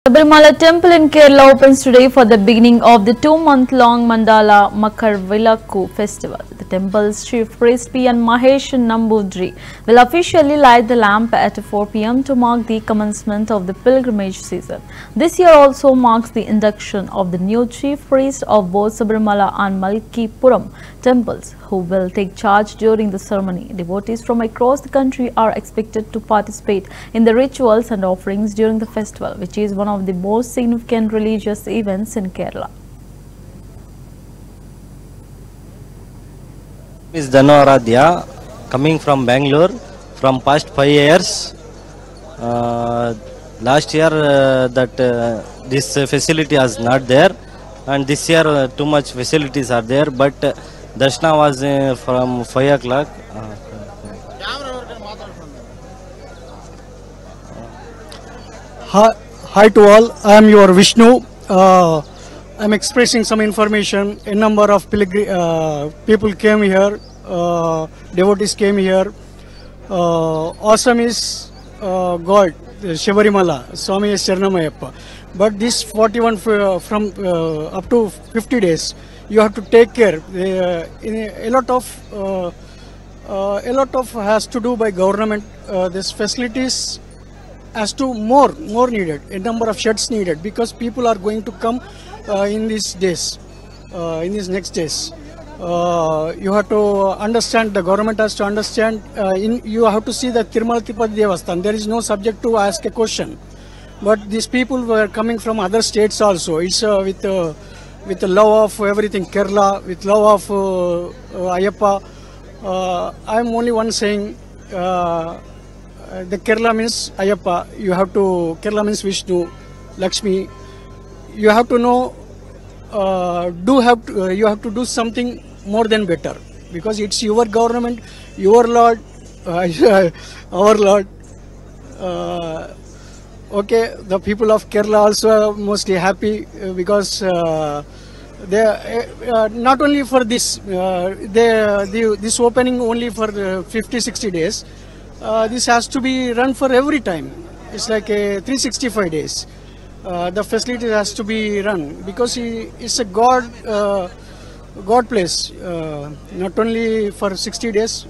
Sabarimala temple in Kerala opens today for the beginning of the 2-month-long Mandala Makar Vilakku festival. The temple's chief priest P. N. Mahesh Nambudri will officially light the lamp at 4 p.m. to mark the commencement of the pilgrimage season. This year also marks the induction of the new chief priest of both Sabarimala and Malkipuram temples, who will take charge during the ceremony. Devotees from across the country are expected to participate in the rituals and offerings during the festival, which is one of the most significant religious events in Kerala. Is Dano Aradhya, coming from Bangalore from past 5 years. Last year this facility was not there, and this year too much facilities are there, but Darshana was from 5 o'clock. Hi to all, I am your Vishnu. I am expressing some information. A number of people came here, devotees came here. Awesome is God, Sabarimala, Swami Sharanamayappa. But this 41 from up to 50 days, you have to take care. A lot of has to do by government. This facilities as to more needed, a number of sheds needed, because people are going to come in these days, in these next days. You have to understand, the government has to understand, you have to see the Tirumala Tirupati Devasthan. There is no subject to ask a question. But these people were coming from other states also. It's with the love of everything, Kerala, with love of Ayyappa. I am only one saying, the Kerala means Ayyappa. You have to, Kerala means Vishnu, Lakshmi. You have to know, you have to do something more than better, because it's your government, your Lord, our Lord. Okay, the people of Kerala also are mostly happy because they not only for this, this opening only for 50-60 days. This has to be run for every time. It's like a 365 days. The facility has to be run because it's a God place. Not only for 60 days.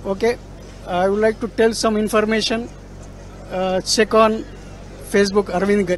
Okay, I would like to tell some information. Check on Facebook Arvind Gar.